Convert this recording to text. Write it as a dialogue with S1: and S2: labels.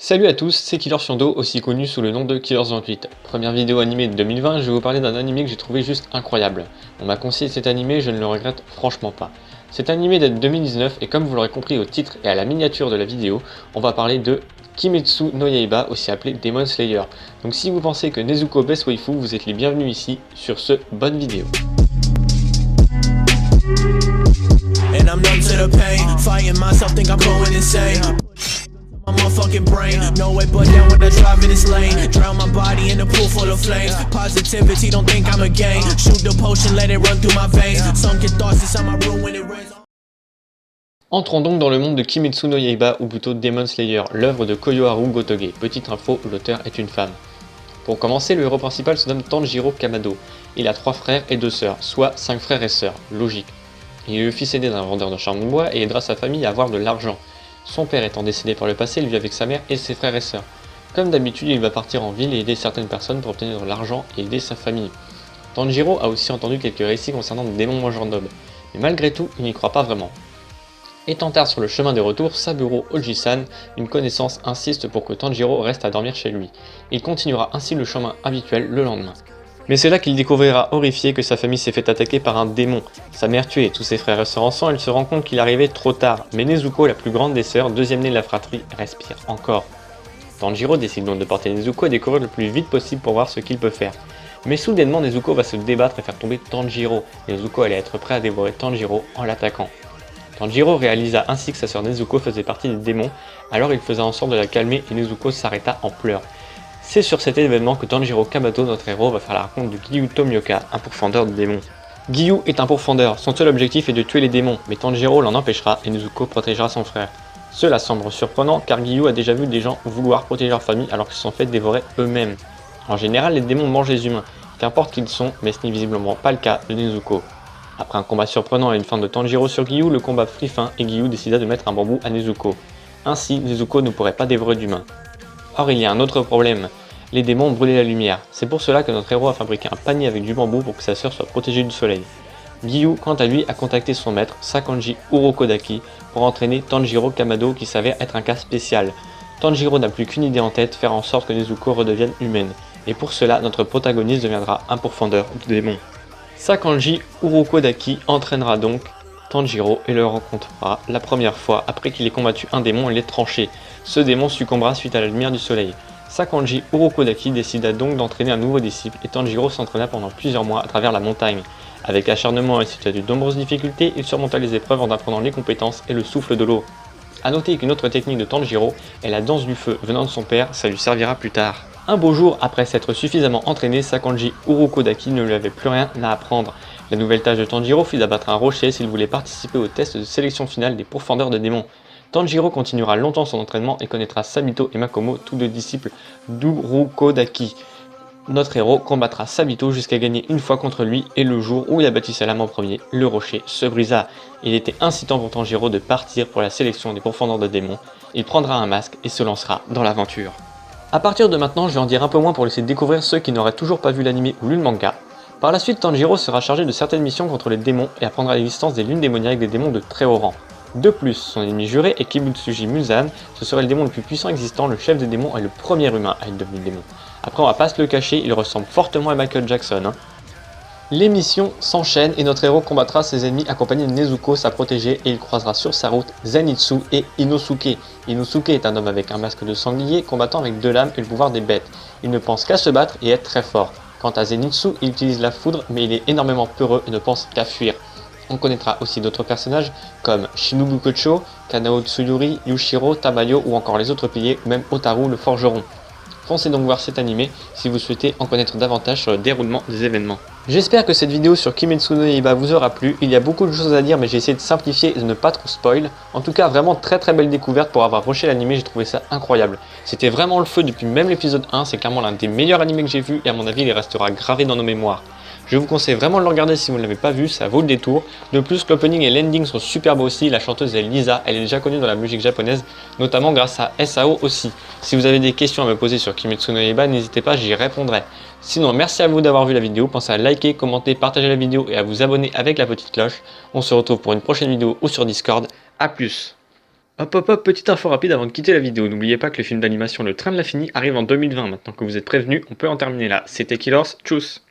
S1: Salut à tous, c'est Killer Siondo, aussi connu sous le nom de Killers28. Première vidéo animée de 2020, je vais vous parler d'un animé que j'ai trouvé juste incroyable. On m'a conseillé cet animé, je ne le regrette franchement pas. Cet animé date de 2019 et comme vous l'aurez compris au titre et à la miniature de la vidéo, on va parler de Kimetsu no Yaiba, aussi appelé Demon Slayer. Donc si vous pensez que Nezuko baisse waifu, vous êtes les bienvenus ici, sur ce, bonne vidéo. And I'm numb to the pain, fighting myself, think I'm going insane. My motherfucking brain, no way but down when I drive in this lane. Drown my body in a pool full of flames. Positivity, don't think I'm a game. Shoot the potion, let it run through my veins. Sunken thoughts inside my room when it rains. Entrons donc dans le monde de Kimetsu no Yaiba, ou plutôt Demon Slayer, l'œuvre de Koyoharu Gotoge. Petite info, l'auteur est une femme. Pour commencer, le héros principal se nomme Tanjiro Kamado. Il a 3 frères et 2 sœurs, soit 5 frères et sœurs, logique. Il est le fils aîné d'un vendeur de charbon de bois et aidera sa famille à avoir de l'argent. Son père étant décédé par le passé, il vit avec sa mère et ses frères et sœurs. Comme d'habitude, il va partir en ville et aider certaines personnes pour obtenir de l'argent et aider sa famille. Tanjiro a aussi entendu quelques récits concernant des démons mangeurs d'hommes, mais malgré tout, il n'y croit pas vraiment. Étant tard sur le chemin de retour, Saburo Oji-san, une connaissance, insiste pour que Tanjiro reste à dormir chez lui. Il continuera ainsi le chemin habituel le lendemain. Mais c'est là qu'il découvrira horrifié que sa famille s'est fait attaquer par un démon. Sa mère tuée et tous ses frères et sœurs en sang, il se rend compte qu'il arrivait trop tard. Mais Nezuko, la plus grande des sœurs, deuxième née de la fratrie, respire encore. Tanjiro décide donc de porter Nezuko et de courir le plus vite possible pour voir ce qu'il peut faire. Mais soudainement, Nezuko va se débattre et faire tomber Tanjiro. Nezuko allait être prêt à dévorer Tanjiro en l'attaquant. Tanjiro réalisa ainsi que sa sœur Nezuko faisait partie des démons, alors il faisait en sorte de la calmer et Nezuko s'arrêta en pleurs. C'est sur cet événement que Tanjiro Kamado, notre héros, va faire la rencontre de Giyu Tomioka, un pourfendeur de démons. Giyu est un pourfendeur, son seul objectif est de tuer les démons, mais Tanjiro l'en empêchera et Nezuko protégera son frère. Cela semble surprenant car Giyu a déjà vu des gens vouloir protéger leur famille alors qu'ils se sont fait dévorer eux-mêmes. En général, les démons mangent les humains, qu'importe qui ils sont, mais ce n'est visiblement pas le cas de Nezuko. Après un combat surprenant et une fin de Tanjiro sur Giyu, le combat prit fin et Giyu décida de mettre un bambou à Nezuko. Ainsi, Nezuko ne pourrait pas dévorer d'humains. Or, il y a un autre problème. Les démons brûlaient la lumière. C'est pour cela que notre héros a fabriqué un panier avec du bambou pour que sa sœur soit protégée du soleil. Giyu, quant à lui, a contacté son maître, Sakanji Urokodaki, pour entraîner Tanjiro Kamado qui s'avère être un cas spécial. Tanjiro n'a plus qu'une idée en tête, faire en sorte que Nezuko redevienne humaine. Et pour cela, notre protagoniste deviendra un pourfendeur de démons. Sakanji Urokodaki entraînera donc Tanjiro et le rencontrera la première fois après qu'il ait combattu un démon et l'ait tranché. Ce démon succombera suite à la lumière du soleil. Sakanji Urokodaki décida donc d'entraîner un nouveau disciple et Tanjiro s'entraîna pendant plusieurs mois à travers la montagne. Avec acharnement et suite à de nombreuses difficultés, il surmonta les épreuves en apprenant les compétences et le souffle de l'eau. A noter qu'une autre technique de Tanjiro est la danse du feu venant de son père, ça lui servira plus tard. Un beau jour, après s'être suffisamment entraîné, Sakanji Urokodaki ne lui avait plus rien à apprendre. La nouvelle tâche de Tanjiro fut d'abattre un rocher s'il voulait participer au test de sélection finale des pourfendeurs de démons. Tanjiro continuera longtemps son entraînement et connaîtra Sabito et Makomo, tous deux disciples d'Urokodaki. Notre héros combattra Sabito jusqu'à gagner une fois contre lui et le jour où il a battu sa lame en premier, le rocher se brisa. Il était incitant pour Tanjiro de partir pour la sélection des pourfendeurs de démons. Il prendra un masque et se lancera dans l'aventure. A partir de maintenant, je vais en dire un peu moins pour laisser découvrir ceux qui n'auraient toujours pas vu l'anime ou lu le manga. Par la suite, Tanjiro sera chargé de certaines missions contre les démons et apprendra l'existence des lunes démoniaques des démons de très haut rang. De plus, son ennemi juré est Kibutsuji Muzan, ce serait le démon le plus puissant existant, le chef des démons et le premier humain à être devenu démon. Après on va pas se le cacher, il ressemble fortement à Michael Jackson. Les missions s'enchaînent et notre héros combattra ses ennemis accompagné de Nezuko, sa protégée, et il croisera sur sa route Zenitsu et Inosuke. Inosuke est un homme avec un masque de sanglier, combattant avec 2 lames et le pouvoir des bêtes. Il ne pense qu'à se battre et être très fort. Quant à Zenitsu, il utilise la foudre mais il est énormément peureux et ne pense qu'à fuir. On connaîtra aussi d'autres personnages comme Shinobu Kocho, Kanao Tsuyuri, Yushiro, Tamayo ou encore les autres piliers ou même Otaru le forgeron. Foncez donc voir cet animé si vous souhaitez en connaître davantage sur le déroulement des événements. J'espère que cette vidéo sur Kimetsu no Yaiba vous aura plu, il y a beaucoup de choses à dire mais j'ai essayé de simplifier et de ne pas trop spoil. En tout cas vraiment très belle découverte pour avoir rushé l'animé, j'ai trouvé ça incroyable. C'était vraiment le feu depuis même l'épisode 1, c'est clairement l'un des meilleurs animés que j'ai vu et à mon avis il restera gravé dans nos mémoires. Je vous conseille vraiment de le regarder si vous ne l'avez pas vu, ça vaut le détour. De plus, l'opening et l'ending sont superbes aussi, la chanteuse est Lisa, elle est déjà connue dans la musique japonaise, notamment grâce à SAO aussi. Si vous avez des questions à me poser sur Kimetsu no Yaiba, n'hésitez pas, j'y répondrai. Sinon, merci à vous d'avoir vu la vidéo, pensez à liker, commenter, partager la vidéo et à vous abonner avec la petite cloche. On se retrouve pour une prochaine vidéo ou sur Discord, à plus.
S2: Hop hop hop, petite info rapide avant de quitter la vidéo. N'oubliez pas que le film d'animation Le Train de l'Infini arrive en 2020. Maintenant que vous êtes prévenus, on peut en terminer là. C'était Killers, tchuss!